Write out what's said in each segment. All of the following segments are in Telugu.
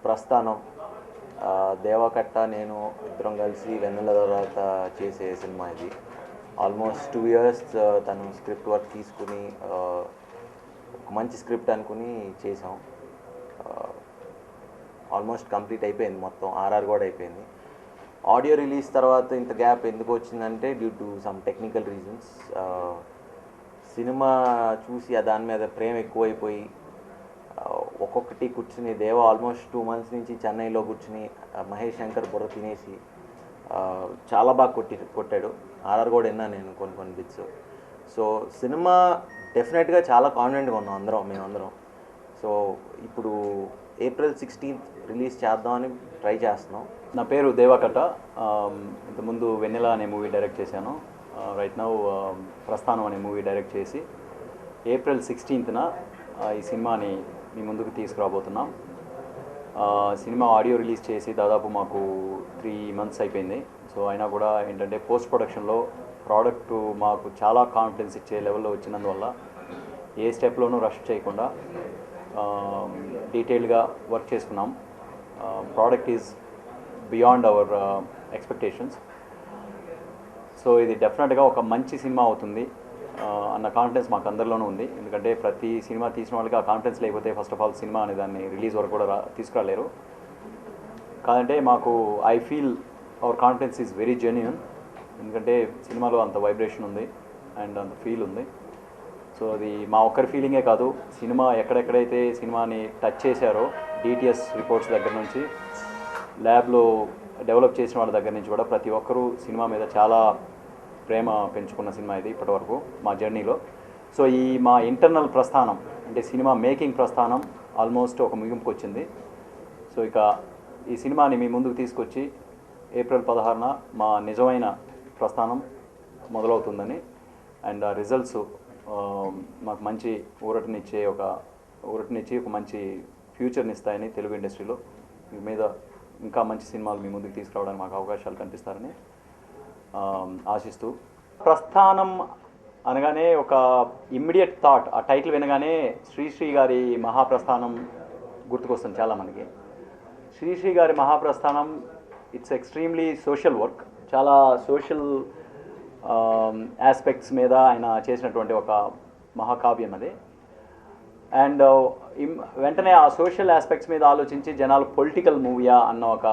ప్రస్థానం దేవకట్ట నేను ఇద్దరం కలిసి వెన్నెల తర్వాత చేసే సినిమా ఇది. ఆల్మోస్ట్ 2 years తను స్క్రిప్ట్ వర్క్ తీసుకుని ఒక మంచి స్క్రిప్ట్ అనుకుని చేసాం. ఆల్మోస్ట్ కంప్లీట్ అయిపోయింది, మొత్తం ఆర్ఆర్ కూడా అయిపోయింది. ఆడియో రిలీజ్ తర్వాత ఇంత గ్యాప్ ఎందుకు వచ్చిందంటే due to some technical reasons. Cinema చూసి దాని మీద ప్రేమ ఎక్కువైపోయి ఒక్కొక్కటి కూర్చుని దేవ ఆల్మోస్ట్ 2 months నుంచి చెన్నైలో కూర్చుని మహేష్ శంకర్ బుర్ర తినేసి చాలా బాగా కొట్టాడు. ఆర్ఆర్ కూడా విన్నా నేను కొన్ని బిట్స్. సో సినిమా డెఫినెట్గా చాలా కాన్ఫిడెంట్గా ఉన్నాం మేమందరం. సో ఇప్పుడు April 16th రిలీజ్ చేద్దామని ట్రై చేస్తున్నాం. నా పేరు దేవకట్ట. ఇంతకుముందు వెన్నెల అనే మూవీ డైరెక్ట్ చేశాను. రైట్ నౌ ప్రస్థానం అనే మూవీ డైరెక్ట్ చేసి April 16th ఈ సినిమాని మీ ముందుకు తీసుకురాబోతున్నాం. సినిమా ఆడియో రిలీజ్ చేసి దాదాపు మాకు 3 months అయిపోయింది. సో అయినా కూడా ఏంటంటే పోస్ట్ ప్రొడక్షన్లో ప్రోడక్ట్ మాకు చాలా కాన్ఫిడెన్స్ ఇచ్చే లెవెల్లో వచ్చినందువల్ల ఏ స్టెప్లోనూ రష్ చేయకుండా డీటెయిల్గా వర్క్ చేసుకున్నాం. Product is beyond our expectations. So ఇది డెఫినెట్గా ఒక మంచి సినిమా అవుతుంది అన్న కాన్ఫిడెన్స్ మాకు అందరిలోనూ ఉంది. ఎందుకంటే ప్రతి సినిమా తీసిన వాళ్ళకి ఆ కాన్ఫిడెన్స్ లేకపోతే ఫస్ట్ ఆఫ్ ఆల్ సినిమా అనే దాన్ని రిలీజ్ వరకు కూడా తీసుకురాలేరు. కాదంటే మాకు I feel our confidence is very genuine. ఎందుకంటే సినిమాలో అంత వైబ్రేషన్ ఉంది అండ్ అంత ఫీల్ ఉంది. సో అది మా ఒక్కరి ఫీలింగే కాదు, సినిమా ఎక్కడెక్కడైతే సినిమాని టచ్ చేశారో DTS రిపోర్ట్స్ దగ్గర నుంచి ల్యాబ్లో డెవలప్ చేసిన వాళ్ళ దగ్గర నుంచి కూడా ప్రతి ఒక్కరూ సినిమా మీద చాలా ప్రేమ పెంచుకున్న సినిమా ఇది ఇప్పటివరకు మా జర్నీలో. సో ఈ మా ఇంటర్నల్ ప్రస్థానం అంటే సినిమా మేకింగ్ ప్రస్థానం ఆల్మోస్ట్ ఒక ముగింపుకు వచ్చింది. సో ఇక ఈ సినిమాని మీ ముందుకు తీసుకొచ్చి April 16న మా నిజమైన ప్రస్థానం మొదలవుతుందని అండ్ ఆ రిజల్ట్స్ మాకు మంచి ఊరటనిచ్చి ఒక మంచి ఫ్యూచర్ని ఇస్తాయని తెలుగు ఇండస్ట్రీలో మీ మీద ఇంకా మంచి సినిమాలు మీ ముందుకు తీసుకురావడానికి మాకు అవకాశాలు కనిపిస్తారని ఆశిస్తూ. ప్రస్థానం అనగానే ఒక ఇమ్మీడియట్ థాట్, ఆ టైటిల్ వినగానే శ్రీశ్రీ గారి మహాప్రస్థానం గుర్తుకొస్తుంది చాలామందికి. శ్రీశ్రీ గారి మహాప్రస్థానం ఇట్స్ ఎక్స్ట్రీమ్లీ సోషల్ వర్క్. చాలా సోషల్ ఆస్పెక్ట్స్ మీద ఆయన చేసినటువంటి ఒక మహాకావ్యం అది. అండ్ వెంటనే ఆ సోషల్ ఆస్పెక్ట్స్ మీద ఆలోచించి జనాలు పొలిటికల్ మూవీయా అన్న ఒక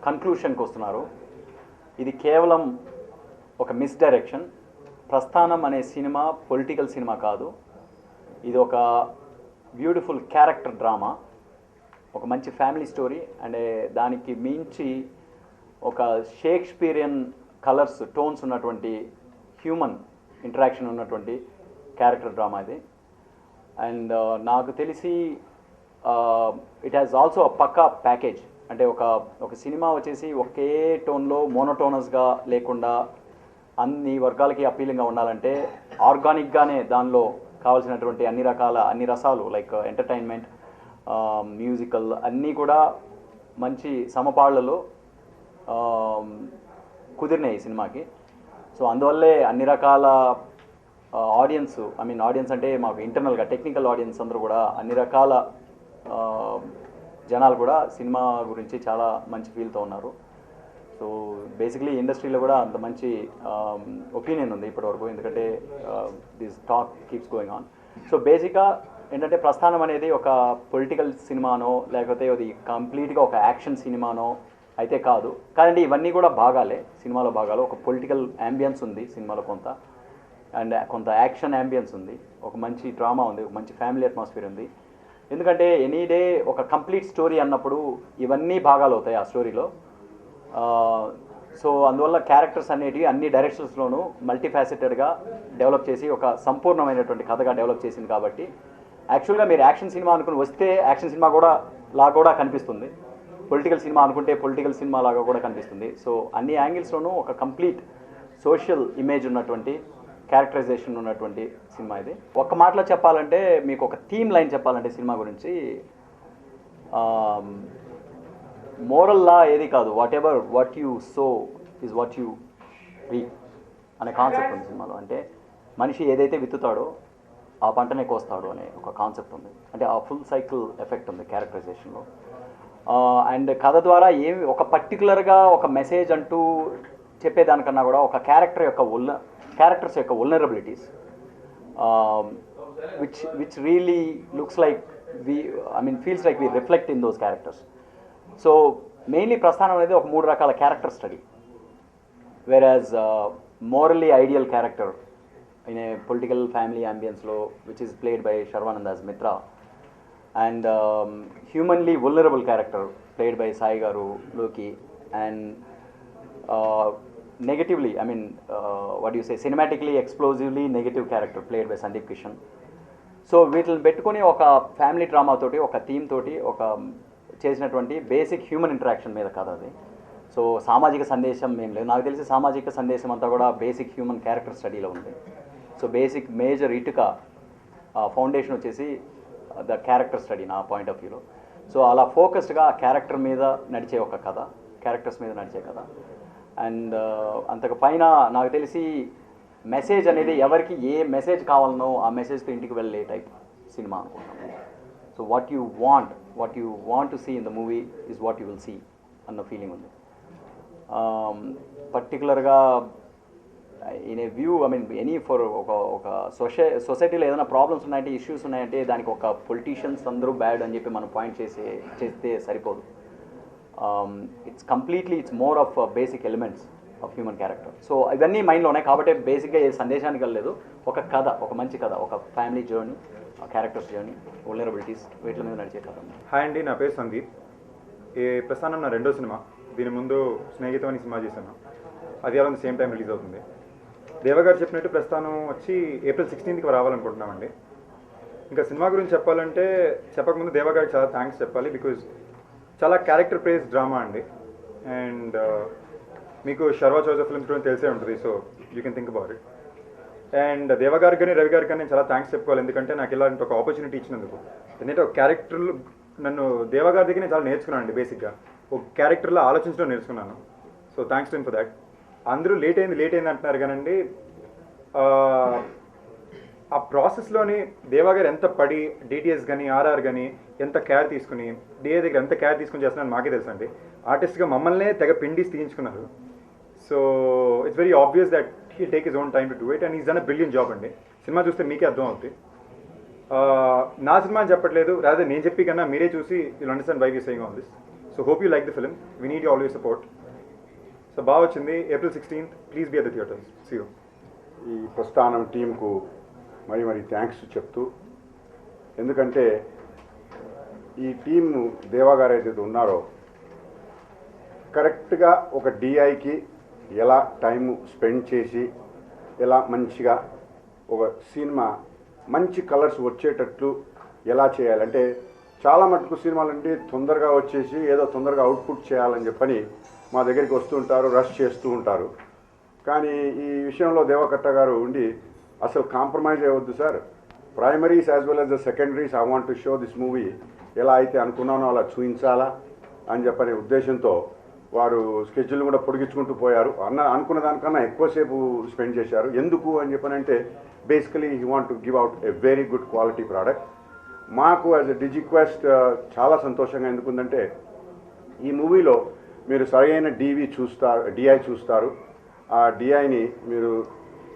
కన్క్లూషన్కి వస్తున్నారు. ఇది కేవలం ఒక మిస్డైరెక్షన్. ప్రస్థానం అనే సినిమా పొలిటికల్ సినిమా కాదు, ఇది ఒక బ్యూటిఫుల్ క్యారెక్టర్ డ్రామా, ఒక మంచి ఫ్యామిలీ స్టోరీ అండ్ దానికి మించి ఒక షేక్స్పియరియన్ కలర్స్ టోన్స్ ఉన్నటువంటి హ్యూమన్ ఇంటరాక్షన్ ఉన్నటువంటి క్యారెక్టర్ డ్రామా ఇది. అండ్ నాకు తెలిసి it has also a pakka package. అంటే ఒక సినిమా వచ్చేసి ఒకే టోన్లో మోనోటోనస్గా లేకుండా అన్ని వర్గాలకి అప్పీలింగ్గా ఉండాలంటే ఆర్గానిక్గానే దానిలో కావాల్సినటువంటి అన్ని రసాలు లైక్ ఎంటర్టైన్మెంట్, మ్యూజికల్ అన్నీ కూడా మంచి సమపాళ్లలో కుదిరినాయి ఈ సినిమాకి. సో అందువల్లే అన్ని రకాల ఆడియన్స్ అంటే మాకు ఇంటర్నల్గా టెక్నికల్ ఆడియన్స్ అందరూ కూడా అన్ని రకాల జనాలు కూడా సినిమా గురించి చాలా మంచి ఫీల్తో ఉన్నారు. సో బేసిక్లీ ఇండస్ట్రీలో కూడా అంత మంచి ఒపీనియన్ ఉంది ఇప్పటివరకు, ఎందుకంటే this talk keeps going on. So బేసిక్గా ఏంటంటే ప్రస్థానం అనేది ఒక పొలిటికల్ సినిమానో లేకపోతే అది కంప్లీట్గా ఒక యాక్షన్ సినిమానో అయితే కాదు. కాదండి ఇవన్నీ కూడా భాగాలే, సినిమాలో భాగాలు. ఒక పొలిటికల్ యాంబియన్స్ ఉంది సినిమాలో కొంత, అండ్ కొంత యాక్షన్ యాంబియన్స్ ఉంది, ఒక మంచి డ్రామా ఉంది, ఒక మంచి ఫ్యామిలీ అట్మాస్ఫియర్ ఉంది. ఎందుకంటే ఎనీ డే ఒక కంప్లీట్ స్టోరీ అన్నప్పుడు ఇవన్నీ భాగాలు అవుతాయి ఆ స్టోరీలో. సో అందువల్ల క్యారెక్టర్స్ అనేటివి అన్ని డైరెక్షన్స్లోనూ మల్టీఫాసెటెడ్గా డెవలప్ చేసి ఒక సంపూర్ణమైనటువంటి కథగా డెవలప్ చేసింది. కాబట్టి యాక్చువల్గా మీరు యాక్షన్ సినిమా అనుకుని వస్తే యాక్షన్ సినిమా కూడా కనిపిస్తుంది, పొలిటికల్ సినిమా అనుకుంటే పొలిటికల్ సినిమా లాగా కూడా కనిపిస్తుంది. సో అన్ని యాంగిల్స్లోనూ ఒక కంప్లీట్ సోషల్ ఇమేజ్ ఉన్నటువంటి క్యారెక్టరైజేషన్ ఉన్నటువంటి సినిమా ఇది. ఒక్క మాటలో చెప్పాలంటే మీకు ఒక థీమ్ లైన్ చెప్పాలంటే సినిమా గురించి మోరల్ లా ఏది కాదు, what you so is what you reap అనే కాన్సెప్ట్ ఉంది సినిమాలో. అంటే మనిషి ఏదైతే విత్తుతాడో ఆ పంటనే కోస్తాడు అనే ఒక కాన్సెప్ట్ ఉంది. అంటే ఆ ఫుల్ సైకిల్ ఎఫెక్ట్ ఉంది క్యారెక్టరైజేషన్లో. అండ్ కథ ద్వారా ఏమి ఒక పర్టికులర్గా ఒక మెసేజ్ అంటూ చెప్పేదానికన్నా కూడా ఒక క్యారెక్టర్స్ యొక్క vulnerabilities which really looks like feels like we reflect in those characters. So mainly Prasthanam అనేది ఒక 3 రకాల character study. whereas morally ideal character in a political family ambience lo, which is played by Sharvanand as Mitra, and humanly vulnerable character played by Sai Garu, Loki, and negatively, what do you say, cinematically explosively negative character played by Sandeep Kishan. So వీటిని పెట్టుకొని ఒక ఫ్యామిలీ డ్రామా తోటి ఒక థీమ్ తోటి ఒక చేసినటువంటి బేసిక్ హ్యూమన్ ఇంటరాక్షన్ మీద కథ అది. సో సామాజిక సందేశం ఏం లేదు, నాకు తెలిసి సామాజిక సందేశం అంతా కూడా బేసిక్ హ్యూమన్ క్యారెక్టర్ స్టడీలో ఉంది. సో బేసిక్ మేజర్ ఇటుక ఫౌండేషన్ వచ్చేసి ద క్యారెక్టర్ స్టడీ నా పాయింట్ ఆఫ్ వ్యూలో. సో అలా ఫోకస్డ్గా క్యారెక్టర్ మీద నడిచే ఒక కథ, క్యారెక్టర్స్ మీద నడిచే కథ. అండ్ అంతకు పైన నాకు తెలిసి మెసేజ్ అనేది ఎవరికి ఏ మెసేజ్ కావాలనో ఆ మెసేజ్తో ఇంటికి వెళ్ళే టైప్ సినిమా అనుకుంటున్నాను. So what you want to see in the movie is what you will see అన్న ఫీలింగ్ ఉంది. పర్టికులర్గా in a view any for ఒక సొసైటీలో ఏదైనా ప్రాబ్లమ్స్ ఉన్నాయంటే, ఇష్యూస్ ఉన్నాయంటే దానికి ఒక పొలిటీషియన్స్ అందరూ బ్యాడ్ అని చెప్పి మనం పాయింట్ చేస్తే సరిపోదు. It's more of basic elements of human character. So ఇవన్నీ మైండ్లో ఉన్నాయి కాబట్టి బేసిక్గా ఏ సందేశానికి వెళ్ళలేదు. ఒక కథ, ఒక మంచి కథ, ఒక family journey, characters journey, vulnerabilities, వీటి మీద నడిచే కథ. హాయ్ అండి, నా పేరు సందీప్. ఈ ప్రస్థానం నా 2వ సినిమా. దీని ముందు స్నేహితం అని సినిమా చేశాను, అది అలా సేమ్ టైం రిలీజ్ అవుతుంది. దేవగారు చెప్పినట్టు ప్రస్థానం వచ్చి April 16th రావాలనుకుంటున్నామండి. ఇంకా సినిమా గురించి చెప్పాలంటే చెప్పకముందు దేవగారికి చాలా థ్యాంక్స్ చెప్పాలి. బికాజ్ చాలా క్యారెక్టర్ ప్రేస్ డ్రామా అండి. అండ్ మీకు శర్వా చౌజా ఫిల్మ్స్ గురించి తెలిసే ఉంటుంది, so you can think about it. And దేవగారికి కానీ రవి గారికి కానీ నేను చాలా థ్యాంక్స్ చెప్పుకోవాలి, ఎందుకంటే నాకు ఇలాంటి ఒక ఆపర్చునిటీ ఇచ్చినందుకు. ఎందుకంటే ఒక క్యారెక్టర్లు నన్ను దేవగారి దగ్గర నేను చాలా నేర్చుకున్నాను అండి. బేసిక్గా ఒక క్యారెక్టర్లో ఆలోచించడం నేర్చుకున్నాను. So thanks to him for that. అందరూ లేట్ అయింది అంటున్నారు కానండి, ఆ ప్రాసెస్లోని దేవగారు ఎంత పడి డిటిఎస్ కానీ ఆర్ఆర్ కానీ ఎంత కేర్ తీసుకుని డిఏ దగ్గర ఎంత కేర్ తీసుకుని చేస్తున్నాను మాకే తెలుసు అండి. ఆర్టిస్ట్గా మమ్మల్నే తెగ పిండిస్ తీయించుకున్నారు. So it's very obvious that he take his own time to do it and is done a brilliant job అండి. సినిమా చూస్తే మీకే అర్థం అవుతుంది. నా సినిమా అని చెప్పట్లేదు, రాదే నేను చెప్పి కన్నా మీరే చూసి you'll understand why we saying all this. So hope you like the film. We need you always support. So బాగా వచ్చింది. April 16th please be at the theatres. See you. ఈ ప్రస్థానం టీంకు మరి థ్యాంక్స్ చెప్తూ, ఎందుకంటే ఈ టీము దేవాగారు ఏదైతే ఉన్నారో కరెక్ట్గా ఒక డిఐకి ఎలా టైము స్పెండ్ చేసి ఎలా మంచిగా ఒక సినిమా మంచి కలర్స్ వచ్చేటట్లు ఎలా చేయాలంటే, చాలా మటుకు సినిమాలంటే తొందరగా వచ్చేసి ఏదో తొందరగా అవుట్పుట్ చేయాలని చెప్పని మా దగ్గరికి వస్తూ ఉంటారు, రష్ చేస్తూ ఉంటారు. కానీ ఈ విషయంలో దేవకట్ట గారు ఉండి అసలు కాంప్రమైజ్ అవ్వద్దు sir, primaries as well as the secondaries I want to show this movie, ఎలా అయితే అనుకున్నానో అలా చూపించాలా అని చెప్పనే ఉద్దేశంతో వారు స్కెడ్యూల్ కూడా పొడిగించుకుంటూ పోయారు. అనుకున్న దానికన్నా ఎక్కువసేపు స్పెండ్ చేశారు. ఎందుకు అని చెప్పనంటే basically he want to give out a very good quality product. మాకు యాజ్ ఎ డిజిక్వెస్ట్ చాలా సంతోషంగా ఎందుకుందంటే ఈ మూవీలో మీరు సరైన డిఐ చూస్తారు, ఆ డిఐని మీరు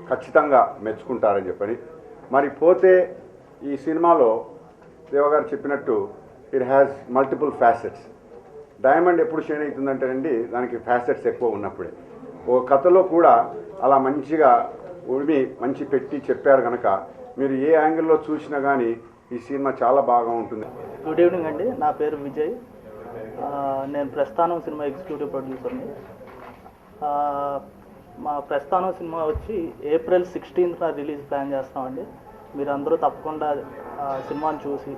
ఖచ్చితంగా మెచ్చుకుంటారని చెప్పని. మరి పోతే ఈ సినిమాలో దేవగారు చెప్పినట్టు it has multiple facets. Diamond ఎప్పుడు షైన్ అవుతుందంటేనండి దానికి ఫ్యాసెట్స్ ఎక్కువ ఉన్నప్పుడే. ఒక కథలో కూడా అలా మంచిగా మంచి పెట్టి చెప్పారు కనుక మీరు ఏ యాంగిల్లో చూసినా కానీ ఈ సినిమా చాలా బాగా ఉంటుంది. గుడ్ ఈవినింగ్ అండి, నా పేరు విజయ్. నేను ప్రస్థానం సినిమా ఎగ్జిక్యూటివ్ ప్రొడ్యూసర్ని. మా ప్రస్థానం సినిమా వచ్చి April 16th రిలీజ్ ప్లాన్ చేస్తామండి. మీరు అందరూ తప్పకుండా సినిమాని చూసి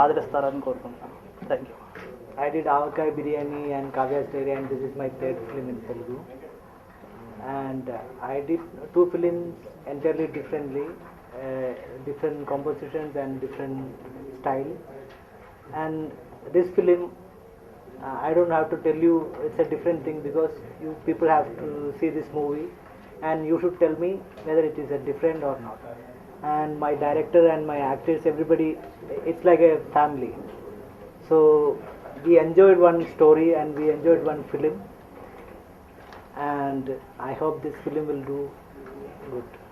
ఆదరిస్తారని కోరుకుంటున్నాను. Thank you. I did Avakai Biryani and Kavya Story, and this is my 3rd film in Telugu. And I did 2 films entirely differently, different compositions and different style. And this film, I don't have to tell you it's a different thing because you people have to see this movie and you should tell me whether it is a different or not. And my director and my actors, everybody, it's like a family. So we enjoyed one story and we enjoyed one film, and I hope this film will do good.